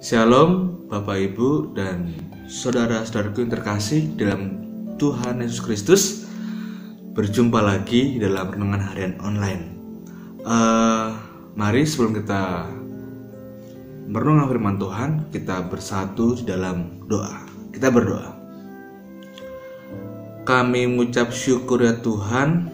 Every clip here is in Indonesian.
Shalom Bapak Ibu dan saudara-saudaraku yang terkasih dalam Tuhan Yesus Kristus. Berjumpa lagi dalam renungan harian online. Mari sebelum kita merenungkan firman Tuhan, kita bersatu di dalam doa. Kita berdoa. Kami mengucap syukur ya Tuhan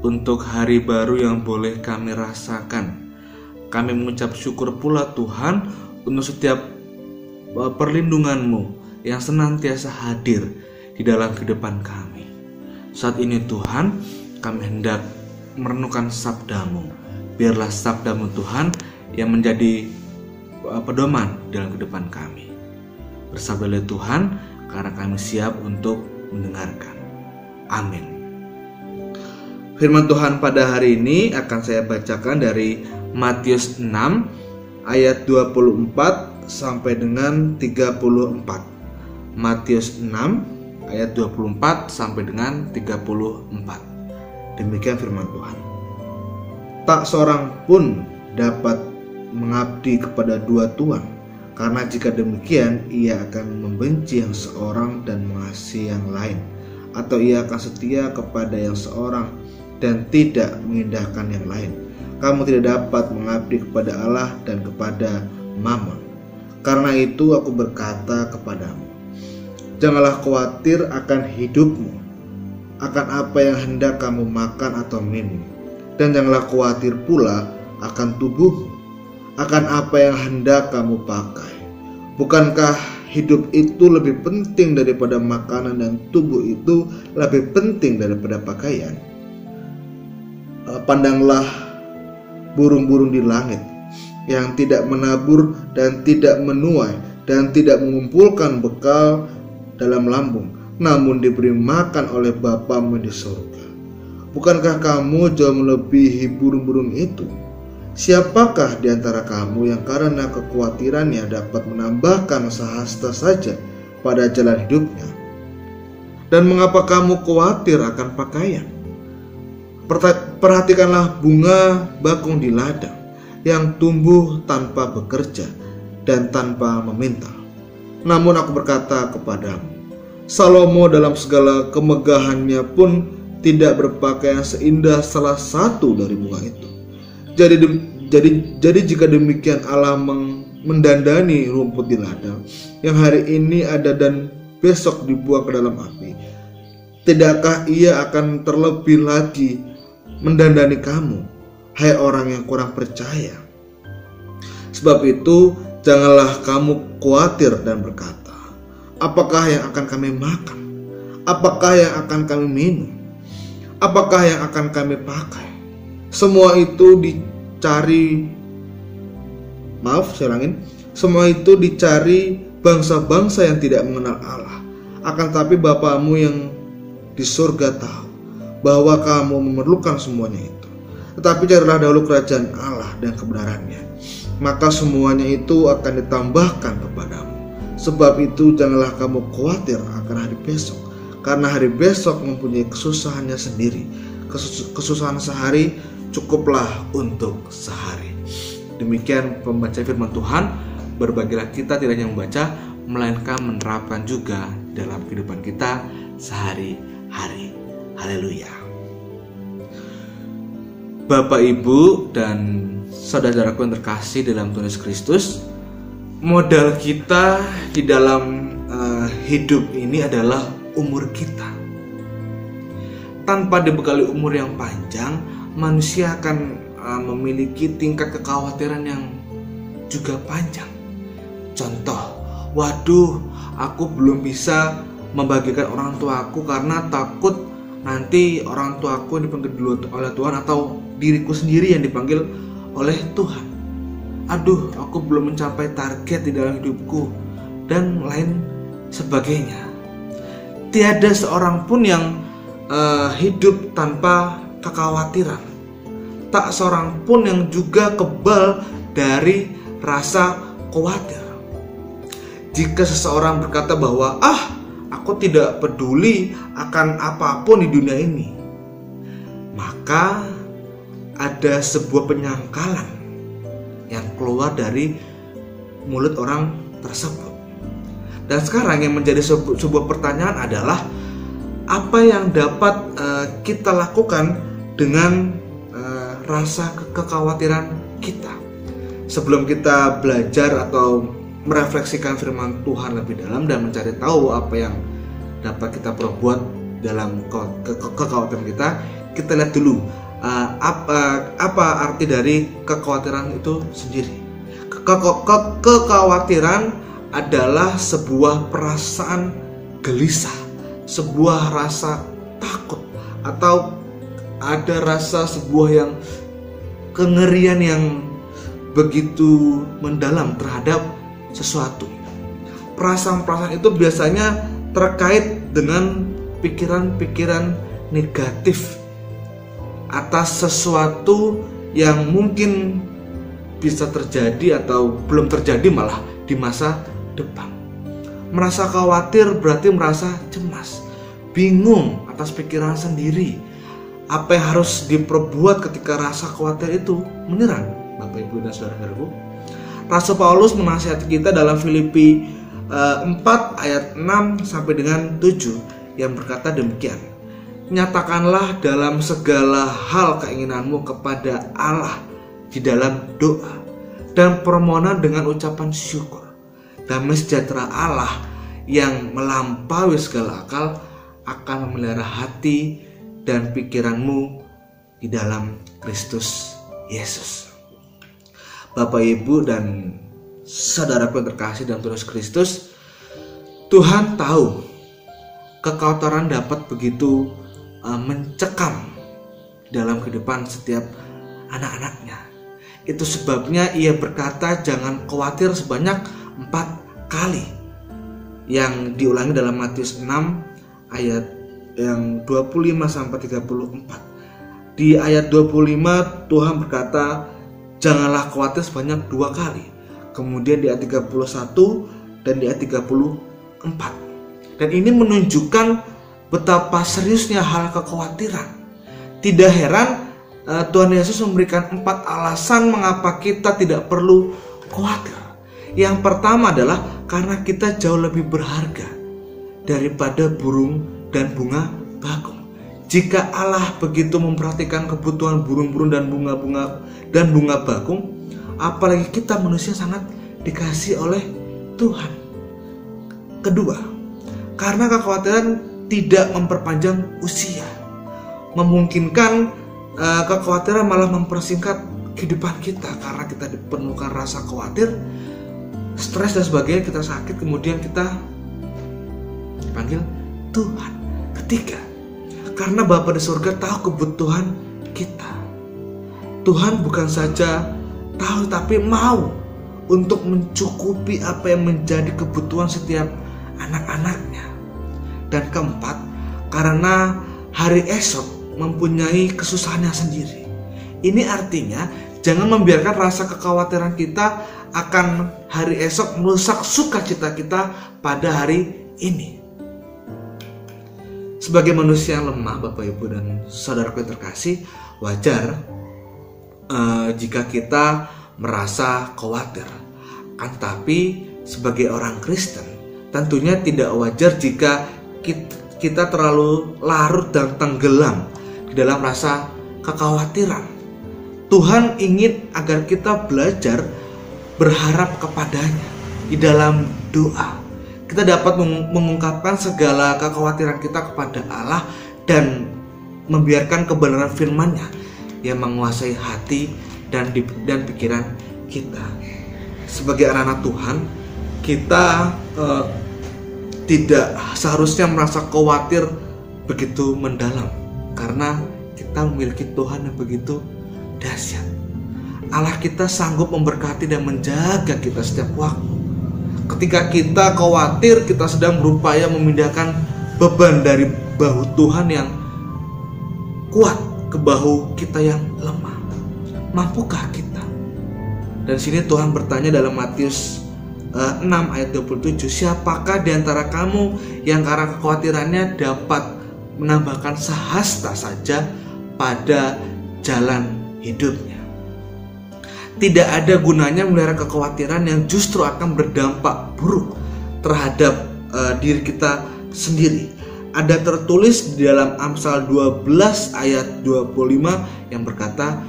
untuk hari baru yang boleh kami rasakan. Kami mengucap syukur pula Tuhan untuk setiap perlindungan-Mu yang senantiasa hadir di dalam kehidupan kami. Saat ini Tuhan, kami hendak merenungkan sabda-Mu. Biarlah sabda-Mu Tuhan yang menjadi pedoman dalam kehidupan kami. Bersabdalah Tuhan, karena kami siap untuk mendengarkan. Amin. Firman Tuhan pada hari ini akan saya bacakan dari Matius 6 ayat 24 sampai dengan 34. Matius 6 ayat 24 sampai dengan 34. Demikian firman Tuhan. Tak seorang pun dapat mengabdi kepada dua tuan, karena jika demikian ia akan membenci yang seorang dan mengasihi yang lain, atau ia akan setia kepada yang seorang dan tidak mengindahkan yang lain. Kamu tidak dapat mengabdi kepada Allah dan kepada Mammon. Karena itu aku berkata kepadamu, janganlah khawatir akan hidupmu, akan apa yang hendak kamu makan atau minum, dan janganlah khawatir pula akan tubuhmu, akan apa yang hendak kamu pakai. Bukankah hidup itu lebih penting daripada makanan dan tubuh itu lebih penting daripada pakaian? Pandanglah burung-burung di langit yang tidak menabur dan tidak menuai dan tidak mengumpulkan bekal dalam lambung, namun diberi makan oleh Bapa-Mu di surga. Bukankah kamu jauh melebihi burung-burung itu? Siapakah di antara kamu yang karena kekhawatirannya dapat menambahkan sehasta saja pada jalan hidupnya? Dan mengapa kamu khawatir akan pakaian? Perhatikanlah bunga bakung di ladang yang tumbuh tanpa bekerja dan tanpa meminta. Namun aku berkata kepadamu, Salomo dalam segala kemegahannya pun tidak berpakaian seindah salah satu dari bunga itu. Jadi jika demikian Allah mendandani rumput di ladang yang hari ini ada dan besok dibuang ke dalam api, tidakkah ia akan terlebih lagi mendandani kamu, hai orang yang kurang percaya? Sebab itu janganlah kamu khawatir dan berkata, apakah yang akan kami makan? Apakah yang akan kami minum? Apakah yang akan kami pakai? Semua itu dicari bangsa-bangsa yang tidak mengenal Allah. Akan tapi Bapa-Mu yang di surga tahu bahwa kamu memerlukan semuanya itu. Tetapi carilah dahulu kerajaan Allah dan kebenarannya, maka semuanya itu akan ditambahkan kepadamu. Sebab itu janganlah kamu khawatir akan hari besok, karena hari besok mempunyai kesusahannya sendiri. Kesusahan sehari cukuplah untuk sehari. Demikian pembacaan firman Tuhan. Berbagilah kita tidak hanya membaca, melainkan menerapkan juga dalam kehidupan kita sehari-hari. Haleluya. Bapak, Ibu, dan saudara-saudaraku yang terkasih dalam Tuhan Yesus Kristus, modal kita di dalam hidup ini adalah umur kita. Tanpa dibekali umur yang panjang, manusia akan memiliki tingkat kekhawatiran yang juga panjang. Contoh, waduh, aku belum bisa membagikan orang tuaku karena takut nanti orang tuaku dipanggil dulu oleh Tuhan atau diriku sendiri yang dipanggil oleh Tuhan. Aduh, aku belum mencapai target di dalam hidupku dan lain sebagainya. Tiada seorang pun yang hidup tanpa kekhawatiran. Tak seorang pun yang juga kebal dari rasa khawatir. Jika seseorang berkata bahwa aku tidak peduli akan apapun di dunia ini, maka ada sebuah penyangkalan yang keluar dari mulut orang tersebut. Dan sekarang yang menjadi sebuah pertanyaan adalah apa yang dapat kita lakukan dengan rasa kekhawatiran kita. Sebelum kita belajar atau merefleksikan firman Tuhan lebih dalam dan mencari tahu apa yang dapat kita perbuat dalam kekhawatiran kita lihat dulu apa arti dari kekhawatiran itu sendiri. Kekhawatiran adalah sebuah perasaan gelisah, sebuah rasa takut, atau ada rasa sebuah yang kengerian yang begitu mendalam terhadap sesuatu. Perasaan-perasaan itu biasanya terkait dengan pikiran-pikiran negatif atas sesuatu yang mungkin bisa terjadi atau belum terjadi malah di masa depan. Merasa khawatir berarti merasa cemas, bingung atas pikiran sendiri. Apa yang harus diperbuat ketika rasa khawatir itu menyerang, Bapak Ibu dan Saudara-saudaraku? Rasul Paulus menasihati kita dalam Filipi 4 ayat 6 sampai dengan 7 yang berkata demikian. Nyatakanlah dalam segala hal keinginanmu kepada Allah di dalam doa dan permohonan dengan ucapan syukur. Damai sejahtera Allah yang melampaui segala akal akan memelihara hati dan pikiranmu di dalam Kristus Yesus. Bapak, Ibu, dan saudaraku yang terkasih dalam Tuhan Kristus, Tuhan tahu kekhawatiran dapat begitu mencekam dalam kehidupan setiap anak-anaknya. Itu sebabnya ia berkata jangan khawatir sebanyak 4 kali, yang diulangi dalam Matius 6 ayat yang 25 sampai 34. Di ayat 25 Tuhan berkata janganlah khawatir sebanyak 2 kali. Kemudian di ayat 31 dan di ayat 34. Dan ini menunjukkan betapa seriusnya hal kekhawatiran. Tidak heran Tuhan Yesus memberikan 4 alasan mengapa kita tidak perlu khawatir. Yang pertama adalah karena kita jauh lebih berharga daripada burung dan bunga bakung. Jika Allah begitu memperhatikan kebutuhan burung-burung dan bunga bakung, apalagi kita manusia sangat dikasihi oleh Tuhan. Kedua, karena kekhawatiran tidak memperpanjang usia, memungkinkan kekhawatiran malah mempersingkat kehidupan kita karena kita dipenuhkan rasa khawatir, stres dan sebagainya, kita sakit, kemudian kita dipanggil Tuhan. Ketiga, karena Bapa di surga tahu kebutuhan kita. Tuhan bukan saja tahu tapi mau untuk mencukupi apa yang menjadi kebutuhan setiap anak-anaknya. Dan keempat, karena hari esok mempunyai kesusahannya sendiri. Ini artinya jangan membiarkan rasa kekhawatiran kita akan hari esok merusak sukacita kita pada hari ini. Sebagai manusia yang lemah, Bapak, Ibu, dan saudaraku yang terkasih, wajar jika kita merasa khawatir. Tapi sebagai orang Kristen, tentunya tidak wajar jika kita terlalu larut dan tenggelam di dalam rasa kekhawatiran. Tuhan ingin agar kita belajar berharap kepadanya di dalam doa. Kita dapat mengungkapkan segala kekhawatiran kita kepada Allah dan membiarkan kebenaran firman-Nya yang menguasai hati dan pikiran kita. Sebagai anak-anak Tuhan, kita tidak seharusnya merasa khawatir begitu mendalam, karena kita memiliki Tuhan yang begitu dahsyat. Allah kita sanggup memberkati dan menjaga kita setiap waktu. Ketika kita khawatir, kita sedang berupaya memindahkan beban dari bahu Tuhan yang kuat ke bahu kita yang lemah. Mampukah kita? Dan sini Tuhan bertanya dalam Matius 6 ayat 27, siapakah di antara kamu yang karena kekhawatirannya dapat menambahkan sehasta saja pada jalan hidupnya? Tidak ada gunanya melihara kekhawatiran yang justru akan berdampak buruk terhadap diri kita sendiri. Ada tertulis di dalam Amsal 12 ayat 25 yang berkata,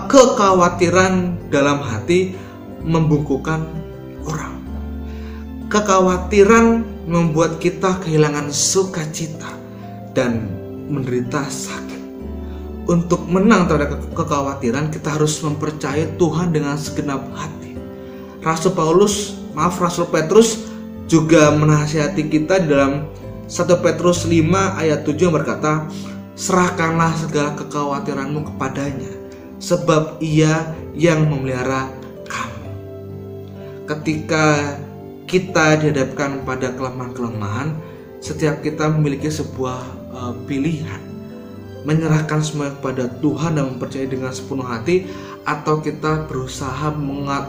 kekhawatiran dalam hati membungkukkan orang. Kekhawatiran membuat kita kehilangan sukacita dan menderita sakit. Untuk menang terhadap kekhawatiran, kita harus mempercayai Tuhan dengan segenap hati. Rasul Petrus juga menasihati kita di dalam 1 Petrus 5 ayat 7 yang berkata, serahkanlah segala kekhawatiranmu kepadanya, sebab Ia yang memelihara kamu. Ketika kita dihadapkan pada kelemahan-kelemahan, setiap kita memiliki sebuah pilihan, menyerahkan semua kepada Tuhan dan mempercayai dengan sepenuh hati, atau kita berusaha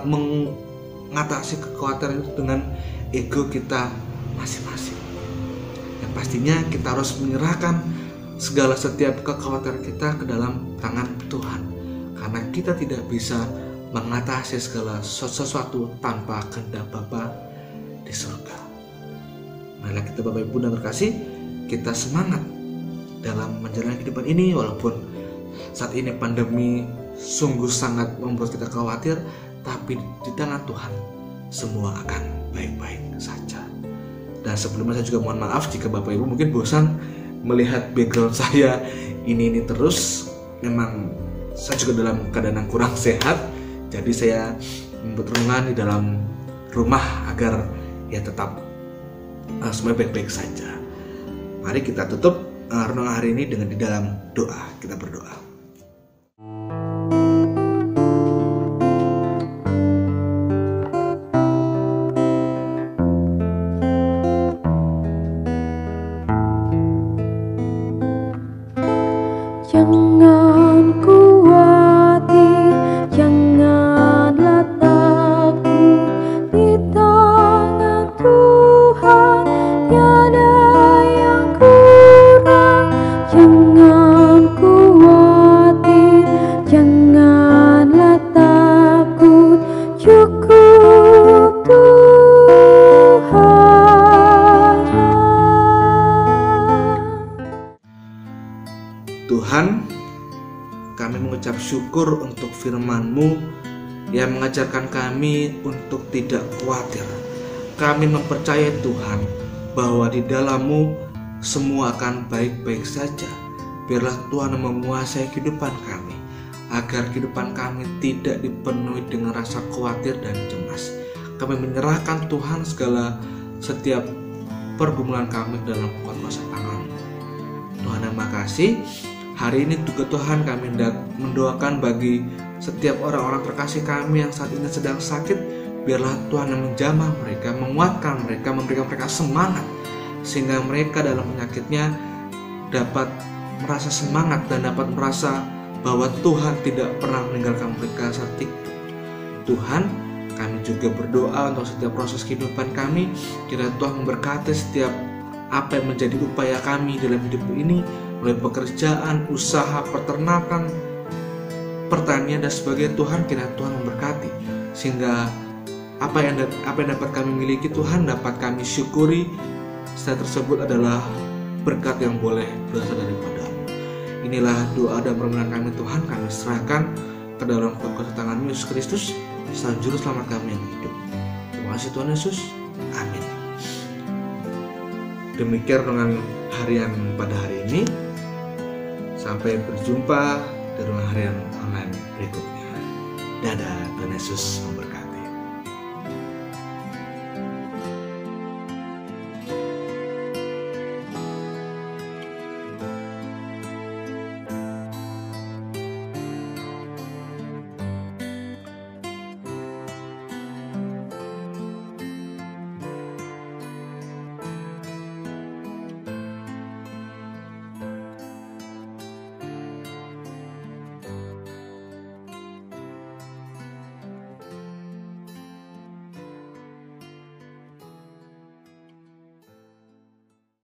mengatasi kekhawatiran itu dengan ego kita masing-masing. Yang pastinya kita harus menyerahkan segala setiap kekhawatiran kita ke dalam tangan Tuhan, karena kita tidak bisa mengatasi segala sesuatu tanpa kehendak Bapa di surga. Marilah kita Bapak Ibu dan terkasih, kita semangat dalam menjalani kehidupan ini, walaupun saat ini pandemi sungguh sangat membuat kita khawatir, tapi di tangan Tuhan semua akan baik-baik saja. Dan sebelumnya saya juga mohon maaf jika Bapak Ibu mungkin bosan melihat background saya ini terus. Memang saya juga dalam keadaan yang kurang sehat, jadi saya membuat renungan di dalam rumah agar ya tetap semua baik-baik saja. Mari kita tutup renungan hari ini dengan di dalam doa. Kita berdoa. Jangan khawatir, janganlah takut, di tangan Tuhan tiada yang kurang. Jangan khawatir, janganlah takut, cukup Tuhan, kami mengucap syukur untuk firman-Mu yang mengajarkan kami untuk tidak khawatir. Kami mempercayai Tuhan bahwa di dalam-Mu semua akan baik-baik saja. Biarlah Tuhan menguasai kehidupan kami, agar kehidupan kami tidak dipenuhi dengan rasa khawatir dan cemas. Kami menyerahkan Tuhan segala setiap pergumulan kami dalam kuasa tangan. Tuhan, terima kasih. Hari ini juga Tuhan kami hendak mendoakan bagi setiap orang-orang terkasih kami yang saat ini sedang sakit. Biarlah Tuhan yang menjamah mereka, menguatkan mereka, memberikan mereka semangat, sehingga mereka dalam penyakitnya dapat merasa semangat dan dapat merasa bahwa Tuhan tidak pernah meninggalkan mereka saat itu. Tuhan, kami juga berdoa untuk setiap proses kehidupan kami. Kiranya Tuhan memberkati setiap apa yang menjadi upaya kami dalam hidup ini, mulai pekerjaan, usaha, peternakan, pertanian dan sebagainya. Tuhan, kiranya Tuhan memberkati, sehingga apa yang dapat kami miliki Tuhan dapat kami syukuri. Setelah tersebut adalah berkat yang boleh berasal daripada-Mu. Inilah doa dan permohonan kami Tuhan, kami serahkan ke dalam kuasa tangan Yesus Kristus, Sang Juru Selamat kami yang hidup. Terima kasih Tuhan Yesus. Amin. Demikian renungan harian pada hari ini. Sampai berjumpa di renungan harian online berikutnya. Dadah, Tuhan Yesus memberkati.